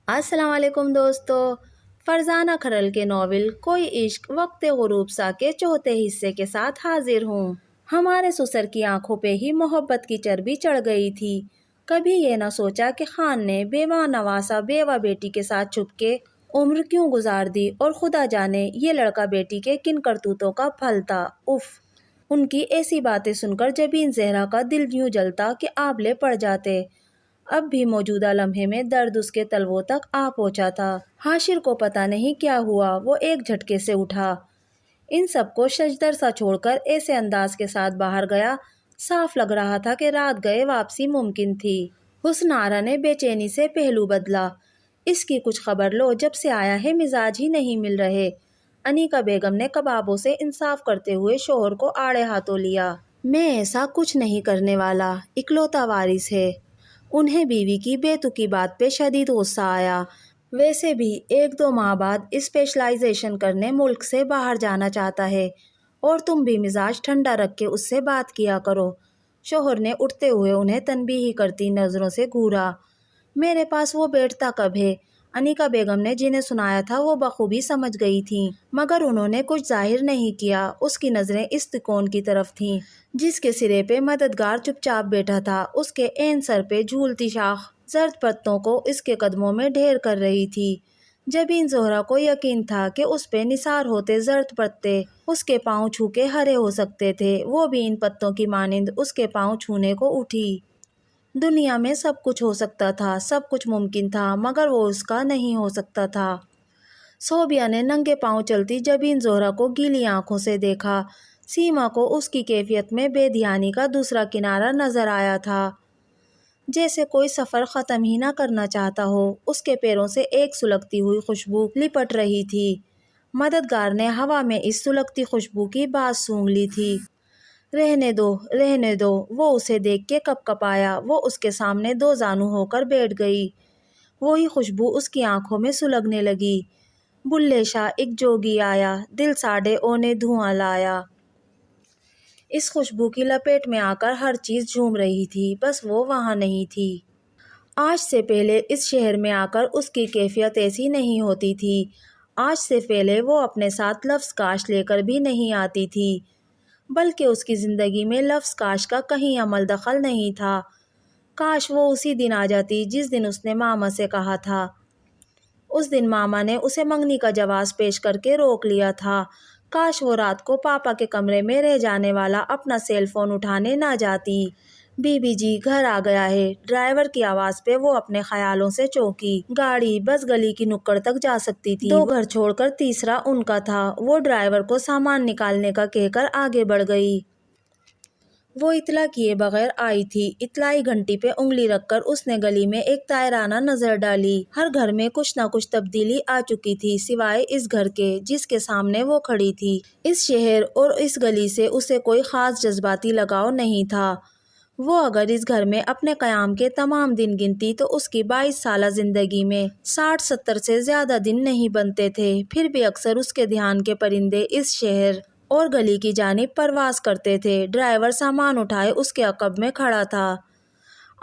السلام علیکم دوستو، فرزانہ کھرل کے ناول کوئی عشق وقت غروب سا کے چوتھے حصے کے ساتھ حاضر ہوں۔ ہمارے سسر کی آنکھوں پہ ہی محبت کی چربی چڑھ گئی تھی۔ کبھی یہ نہ سوچا کہ خان نے بیوہ نواسا بیوہ بیٹی کے ساتھ چھپ کے عمر کیوں گزار دی، اور خدا جانے یہ لڑکا بیٹی کے کن کرتوتوں کا پھل تھا۔ اف، ان کی ایسی باتیں سن کر جبین زہرا کا دل یوں جلتا کہ آبلے پڑ جاتے۔ اب بھی موجودہ لمحے میں درد اس کے تلووں تک آ پہنچا تھا۔ حاشر کو پتہ نہیں کیا ہوا، وہ ایک جھٹکے سے اٹھا، ان سب کو ششدر سا چھوڑ کر ایسے انداز کے ساتھ باہر گیا، صاف لگ رہا تھا کہ رات گئے واپسی ممکن تھی۔ حسن آرا نے بے چینی سے پہلو بدلا، اس کی کچھ خبر لو، جب سے آیا ہے مزاج ہی نہیں مل رہے۔ انیکا بیگم نے کبابوں سے انصاف کرتے ہوئے شوہر کو آڑے ہاتھوں لیا۔ میں ایسا کچھ نہیں کرنے والا، اکلوتا وارث ہے۔ انہیں بیوی کی بے تکی بات پہ شدید غصہ آیا۔ ویسے بھی 1-2 ماہ بعد اسپیشلائزیشن کرنے ملک سے باہر جانا چاہتا ہے، اور تم بھی مزاج ٹھنڈا رکھ کے اس سے بات کیا کرو۔ شوہر نے اٹھتے ہوئے انہیں تنبیہ کرتی نظروں سے گھورا۔ میرے پاس وہ بیٹھتا کب ہے؟ انیکا بیگم نے جنہیں سنایا تھا وہ بخوبی سمجھ گئی تھیں، مگر انہوں نے کچھ ظاہر نہیں کیا۔ اس کی نظریں اس تکون کی طرف تھیں جس کے سرے پہ مددگار چپ چاپ بیٹھا تھا۔ اس کے عین سر پہ جھولتی شاخ زرد پتوں کو اس کے قدموں میں ڈھیر کر رہی تھی۔ جبین زہرا کو یقین تھا کہ اس پہ نثار ہوتے زرد پتے اس کے پاؤں چھو کے ہرے ہو سکتے تھے، وہ بھی ان پتوں کی مانند اس کے پاؤں چھونے کو اٹھی۔ دنیا میں سب کچھ ہو سکتا تھا، سب کچھ ممکن تھا، مگر وہ اس کا نہیں ہو سکتا تھا۔ صوبیہ نے ننگے پاؤں چلتی جبین زہرا کو گیلی آنکھوں سے دیکھا۔ سیما کو اس کی کیفیت میں بے دھیانی کا دوسرا کنارہ نظر آیا تھا، جیسے کوئی سفر ختم ہی نہ کرنا چاہتا ہو۔ اس کے پیروں سے ایک سلگتی ہوئی خوشبو لپٹ رہی تھی۔ مددگار نے ہوا میں اس سلگتی خوشبو کی بات سونگھ لی تھی۔ رہنے دو، رہنے دو۔ وہ اسے دیکھ کے کپ کپایا۔ وہ اس کے سامنے دو زانو ہو کر بیٹھ گئی۔ وہی خوشبو اس کی آنکھوں میں سلگنے لگی۔ بلے شاہ ایک جوگی آیا، دل ساڑھے اونے دھواں لایا۔ اس خوشبو کی لپیٹ میں آ کر ہر چیز جھوم رہی تھی، بس وہ وہاں نہیں تھی۔ آج سے پہلے اس شہر میں آ کر اس کی کیفیت ایسی نہیں ہوتی تھی۔ آج سے پہلے وہ اپنے ساتھ لفظ کاش لے کر بھی نہیں آتی تھی، بلکہ اس کی زندگی میں لفظ کاش کا کہیں عمل دخل نہیں تھا۔ کاش وہ اسی دن آ جاتی جس دن اس نے ماما سے کہا تھا۔ اس دن ماما نے اسے منگنی کا جواز پیش کر کے روک لیا تھا۔ کاش وہ رات کو پاپا کے کمرے میں رہ جانے والا اپنا سیل فون اٹھانے نہ جاتی۔ بی بی جی گھر آ گیا ہے۔ ڈرائیور کی آواز پہ وہ اپنے خیالوں سے چونکی۔ گاڑی بس گلی کی نکڑ تک جا سکتی تھی، 2 گھر چھوڑ کر تیسرا ان کا تھا۔ وہ ڈرائیور کو سامان نکالنے کا کہہ کر آگے بڑھ گئی۔ وہ اطلاع کیے بغیر آئی تھی۔ اطلاعی گھنٹی پہ انگلی رکھ کر اس نے گلی میں ایک طائرانہ نظر ڈالی۔ ہر گھر میں کچھ نہ کچھ تبدیلی آ چکی تھی، سوائے اس گھر کے جس کے سامنے وہ کھڑی تھی۔ اس شہر اور اس گلی سے اسے کوئی خاص جذباتی لگاؤ نہیں تھا۔ وہ اگر اس گھر میں اپنے قیام کے تمام دن گنتی تو اس کی 22 سالہ زندگی میں 60-70 سے زیادہ دن نہیں بنتے تھے۔ پھر بھی اکثر اس کے دھیان کے پرندے اس شہر اور گلی کی جانب پرواز کرتے تھے۔ ڈرائیور سامان اٹھائے اس کے عقب میں کھڑا تھا۔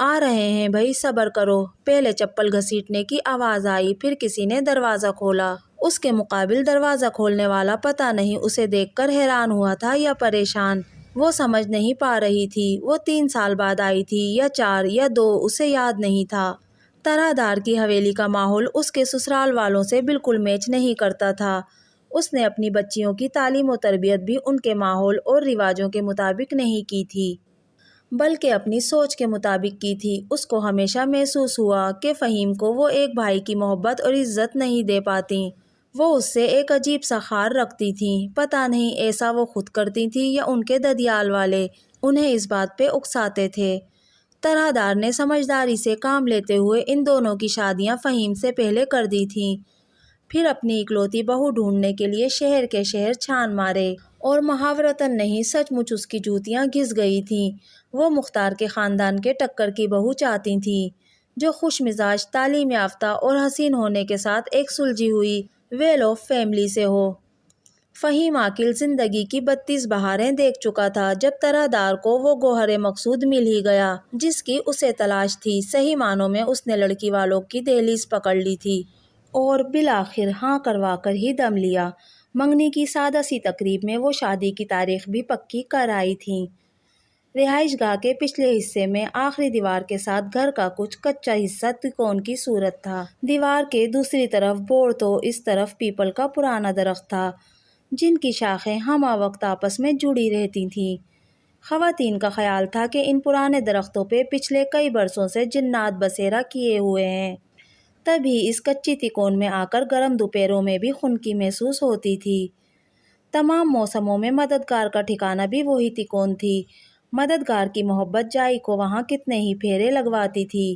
آ رہے ہیں بھائی، صبر کرو۔ پہلے چپل گھسیٹنے کی آواز آئی، پھر کسی نے دروازہ کھولا۔ اس کے مقابل دروازہ کھولنے والا پتہ نہیں اسے دیکھ کر حیران ہوا تھا یا پریشان، وہ سمجھ نہیں پا رہی تھی۔ وہ 3 سال بعد آئی تھی یا 4 یا 2، اسے یاد نہیں تھا۔ طرح دار کی حویلی کا ماحول اس کے سسرال والوں سے بالکل میچ نہیں کرتا تھا۔ اس نے اپنی بچیوں کی تعلیم و تربیت بھی ان کے ماحول اور رواجوں کے مطابق نہیں کی تھی، بلکہ اپنی سوچ کے مطابق کی تھی۔ اس کو ہمیشہ محسوس ہوا کہ فہیم کو وہ ایک بھائی کی محبت اور عزت نہیں دے پاتی۔ وہ اس سے ایک عجیب سا خار رکھتی تھیں، پتہ نہیں ایسا وہ خود کرتی تھیں یا ان کے ددیال والے انہیں اس بات پہ اکساتے تھے۔ طرح دار نے سمجھداری سے کام لیتے ہوئے ان دونوں کی شادیاں فہیم سے پہلے کر دی تھیں، پھر اپنی اکلوتی بہو ڈھونڈنے کے لیے شہر کے شہر چھان مارے، اور محاورتاً نہیں سچ مچ اس کی جوتیاں گھس گئی تھیں۔ وہ مختار کے خاندان کے ٹکر کی بہو چاہتی تھیں، جو خوش مزاج، تعلیم یافتہ اور حسین ہونے کے ساتھ ایک سلجھی ہوئی ویل آف فیملی سے ہو۔ فہیم عاقل زندگی کی 32 بہاریں دیکھ چکا تھا جب طرح دار کو وہ گوہر مقصود مل ہی گیا جس کی اسے تلاش تھی۔ صحیح معنوں میں اس نے لڑکی والوں کی دہلیز پکڑ لی تھی اور بالآخر ہاں کروا کر ہی دم لیا۔ منگنی کی سادہ سی تقریب میں وہ شادی کی تاریخ بھی پکی کر آئی تھیں۔ رہائش گاہ کے پچھلے حصے میں آخری دیوار کے ساتھ گھر کا کچھ کچا حصہ تکون کی صورت تھا۔ دیوار کے دوسری طرف بوڑ تو اس طرف پیپل کا پرانا درخت تھا جن کی شاخیں ہمہ وقت آپس میں جڑی رہتی تھیں۔ خواتین کا خیال تھا کہ ان پرانے درختوں پہ پچھلے کئی برسوں سے جنات بسیرا کیے ہوئے ہیں، تبھی اس کچی تکون میں آ کر گرم دوپہروں میں بھی خنکی محسوس ہوتی تھی۔ تمام موسموں میں مددگار کا ٹھکانہ بھی وہی تکون تھی۔ مددگار کی محبت جائی کو وہاں کتنے ہی پھیرے لگواتی تھی،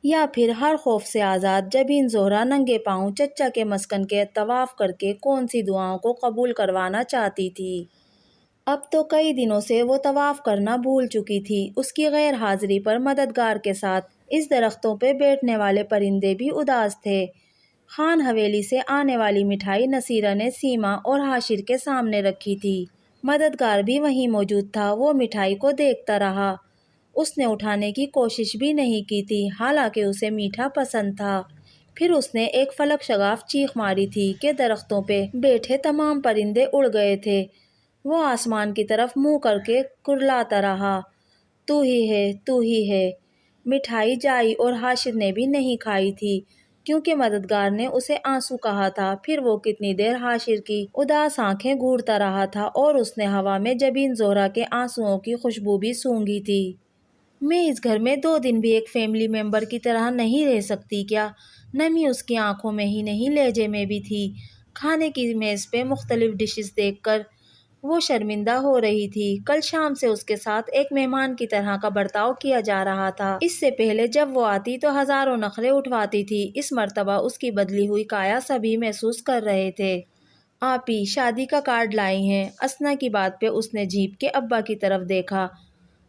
یا پھر ہر خوف سے آزاد جبین زہرہ ننگے پاؤں چچا کے مسکن کے طواف کر کے کون سی دعاؤں کو قبول کروانا چاہتی تھی۔ اب تو کئی دنوں سے وہ طواف کرنا بھول چکی تھی۔ اس کی غیر حاضری پر مددگار کے ساتھ اس درختوں پہ بیٹھنے والے پرندے بھی اداس تھے۔ خان حویلی سے آنے والی مٹھائی نصیرہ نے سیما اور حاشر کے سامنے رکھی تھی۔ مددگار بھی وہیں موجود تھا۔ وہ مٹھائی کو دیکھتا رہا، اس نے اٹھانے کی کوشش بھی نہیں کی تھی حالانکہ اسے میٹھا پسند تھا۔ پھر اس نے ایک فلک شگاف چیخ ماری تھی کہ درختوں پہ بیٹھے تمام پرندے اڑ گئے تھے۔ وہ آسمان کی طرف منہ کر کے کرلاتا رہا، تو ہی ہے، تو ہی ہے۔ مٹھائی جائی اور حاشر نے بھی نہیں کھائی تھی کیونکہ مددگار نے اسے آنسو کہا تھا۔ پھر وہ کتنی دیر حاشر کی اداس آنکھیں گھورتا رہا تھا اور اس نے ہوا میں جبین زہرہ کے آنسوؤں کی خوشبو بھی سونگھی تھی۔ میں اس گھر میں 2 دن بھی ایک فیملی ممبر کی طرح نہیں رہ سکتی کیا؟ نمی اس کی آنکھوں میں ہی نہیں لہجے میں بھی تھی۔ کھانے کی میز پہ مختلف ڈشز دیکھ کر وہ شرمندہ ہو رہی تھی۔ کل شام سے اس کے ساتھ ایک مہمان کی طرح کا برتاؤ کیا جا رہا تھا۔ اس سے پہلے جب وہ آتی تو ہزاروں نخرے اٹھواتی تھی۔ اس مرتبہ اس کی بدلی ہوئی کایا سبھی محسوس کر رہے تھے۔ آپی شادی کا کارڈ لائی ہیں؟ اسنا کی بات پہ اس نے جھیپ کے ابا کی طرف دیکھا۔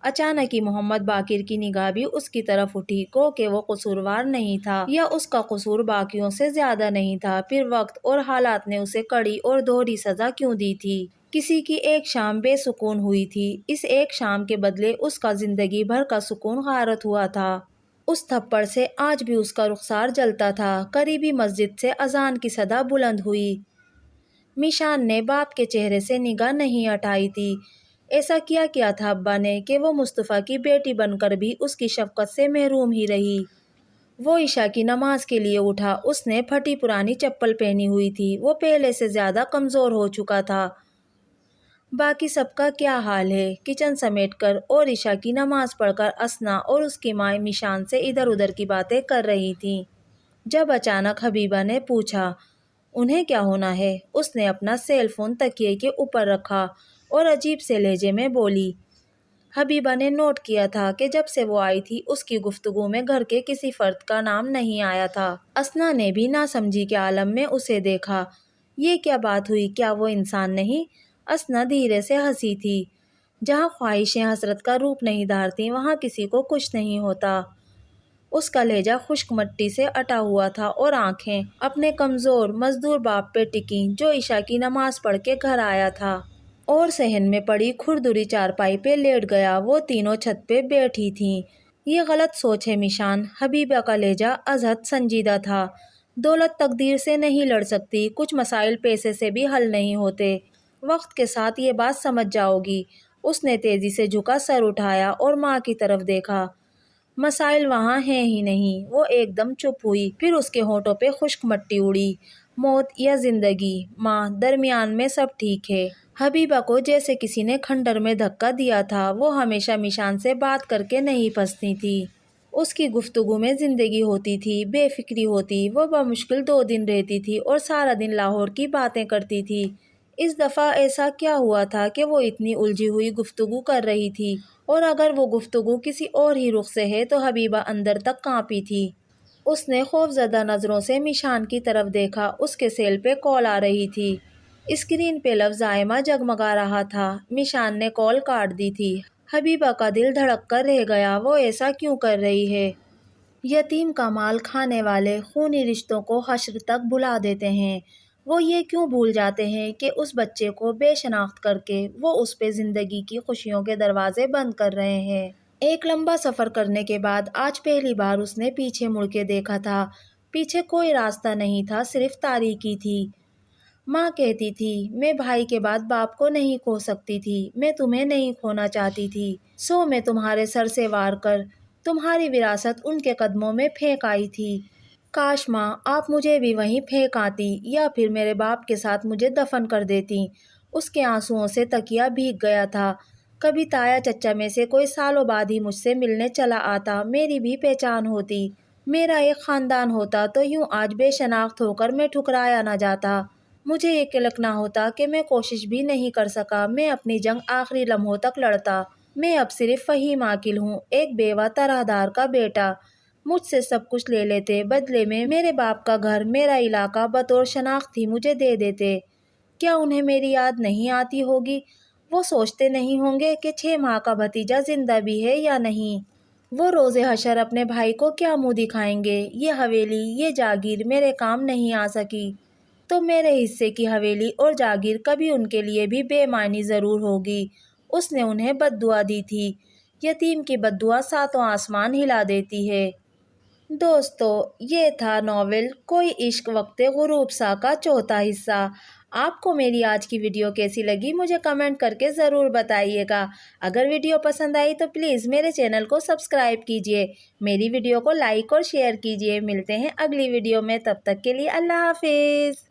اچانک ہی محمد باقر کی نگاہ بھی اس کی طرف اٹھی کہ وہ قصوروار نہیں تھا یا اس کا قصور باقیوں سے زیادہ نہیں تھا۔ پھر وقت اور حالات نے اسے کڑی اور دوہری سزا کیوں دی تھی؟ کسی کی ایک شام بے سکون ہوئی تھی، اس ایک شام کے بدلے اس کا زندگی بھر کا سکون غارت ہوا تھا۔ اس تھپڑ سے آج بھی اس کا رخسار جلتا تھا۔ قریبی مسجد سے اذان کی صدا بلند ہوئی۔ میشان نے باپ کے چہرے سے نگاہ نہیں ہٹائی تھی۔ ایسا کیا تھا ابا نے کہ وہ مصطفیٰ کی بیٹی بن کر بھی اس کی شفقت سے محروم ہی رہی۔ وہ عشاء کی نماز کے لیے اٹھا۔ اس نے پھٹی پرانی چپل پہنی ہوئی تھی، وہ پہلے سے زیادہ کمزور ہو چکا تھا۔ باقی سب کا کیا حال ہے؟ کچن سمیٹ کر اور عشاء کی نماز پڑھ کر اسنا اور اس کی ماں میشان سے ادھر ادھر کی باتیں کر رہی تھیں جب اچانک حبیبہ نے پوچھا، انہیں کیا ہونا ہے؟ اس نے اپنا سیل فون تکیے کے اوپر رکھا اور عجیب سے لہجے میں بولی۔ حبیبہ نے نوٹ کیا تھا کہ جب سے وہ آئی تھی اس کی گفتگو میں گھر کے کسی فرد کا نام نہیں آیا تھا۔ اسنا نے بھی ناسمجھی کے عالم میں اسے دیکھا۔ یہ کیا بات ہوئی؟ کیا وہ انسان نہیں؟ اسنا دھیرے سے ہنسی تھی۔ جہاں خواہشیں حسرت کا روپ نہیں دھارتی وہاں کسی کو کچھ نہیں ہوتا۔ اس کا لہجہ خشک مٹی سے اٹا ہوا تھا اور آنکھیں اپنے کمزور مزدور باپ پہ ٹکیں جو عشاء کی نماز پڑھ کے گھر آیا تھا اور صحن میں پڑی کھردری چارپائی پہ لیٹ گیا۔ وہ تینوں چھت پہ بیٹھی تھیں۔ یہ غلط سوچ ہے میشان۔ حبیبہ کا لہجہ ازحد سنجیدہ تھا۔ دولت تقدیر سے نہیں لڑ سکتی، کچھ مسائل پیسے سے بھی حل نہیں ہوتے، وقت کے ساتھ یہ بات سمجھ جاؤ گی۔ اس نے تیزی سے جھکا سر اٹھایا اور ماں کی طرف دیکھا۔ مسائل وہاں ہیں ہی نہیں۔ وہ ایک دم چپ ہوئی، پھر اس کے ہونٹوں پہ خشک مٹی اڑی۔ موت یا زندگی؟ ماں، درمیان میں سب ٹھیک ہے۔ حبیبہ کو جیسے کسی نے کھنڈر میں دھکا دیا تھا۔ وہ ہمیشہ میشان سے بات کر کے نہیں پھنستی تھی۔ اس کی گفتگو میں زندگی ہوتی تھی، بے فکری ہوتی۔ وہ بمشکل 2 دن رہتی تھی اور سارا دن لاہور کی باتیں کرتی تھی۔ اس دفعہ ایسا کیا ہوا تھا کہ وہ اتنی الجھی ہوئی گفتگو کر رہی تھی؟ اور اگر وہ گفتگو کسی اور ہی رخ سے ہے تو حبیبہ اندر تک کانپی تھی۔ اس نے خوفزدہ نظروں سے میشان کی طرف دیکھا۔ اس کے سیل پہ کال آ رہی تھی۔ اسکرین پہ لفظ آئمہ جگمگا رہا تھا۔ میشان نے کال کاٹ دی تھی۔ حبیبہ کا دل دھڑک کر رہ گیا۔ وہ ایسا کیوں کر رہی ہے؟ یتیم کا مال کھانے والے خونی رشتوں کو حشر تک بھلا دیتے ہیں۔ وہ یہ کیوں بھول جاتے ہیں کہ اس بچے کو بے شناخت کر کے وہ اس پہ زندگی کی خوشیوں کے دروازے بند کر رہے ہیں۔ ایک لمبا سفر کرنے کے بعد آج پہلی بار اس نے پیچھے مڑ کے دیکھا تھا۔ پیچھے کوئی راستہ نہیں تھا، صرف تاریکی تھی۔ ماں کہتی تھی، میں بھائی کے بعد باپ کو نہیں کھو سکتی تھی، میں تمہیں نہیں کھونا چاہتی تھی، سو میں تمہارے سر سے وار کر تمہاری وراثت ان کے قدموں میں پھینک آئی تھی۔ کاش ماں آپ مجھے بھی وہیں پھینک آتی یا پھر میرے باپ کے ساتھ مجھے دفن کر دیتی۔ اس کے آنسوؤں سے تکیہ بھیگ گیا تھا۔ کبھی تایا چچا میں سے کوئی سالوں بعد ہی مجھ سے ملنے چلا آتا، میری بھی پہچان ہوتی، میرا ایک خاندان ہوتا تو یوں آج بے شناخت ہو کر میں ٹھکرایا نہ جاتا۔ مجھے یہ کلک نہ ہوتا کہ میں کوشش بھی نہیں کر سکا، میں اپنی جنگ آخری لمحوں تک لڑتا۔ میں اب صرف فہیم عاقل ہوں، ایک بیوہ طرحدار کا بیٹا۔ مجھ سے سب کچھ لے لیتے، بدلے میں میرے باپ کا گھر، میرا علاقہ بطور شناخت ہی مجھے دے دیتے۔ کیا انہیں میری یاد نہیں آتی ہوگی؟ وہ سوچتے نہیں ہوں گے کہ 6 ماہ کا بھتیجا زندہ بھی ہے یا نہیں؟ وہ روز حشر اپنے بھائی کو کیا منہ دکھائیں گے؟ یہ حویلی، یہ جاگیر میرے کام نہیں آ سکی تو میرے حصے کی حویلی اور جاگیر کبھی ان کے لیے بھی بے معنی ضرور ہوگی۔ اس نے انہیں بد دعا دی تھی۔ یتیم کی بد دعا ساتوں آسمان ہلا دیتی ہے۔ دوستو، یہ تھا ناول کوئی عشق وقت غروب سا کا چوتھا حصہ۔ آپ کو میری آج کی ویڈیو کیسی لگی مجھے کمنٹ کر کے ضرور بتائیے گا۔ اگر ویڈیو پسند آئی تو پلیز میرے چینل کو سبسکرائب کیجیے، میری ویڈیو کو لائک اور شیئر کیجیے۔ ملتے ہیں اگلی ویڈیو میں، تب تک کے لیے اللہ حافظ۔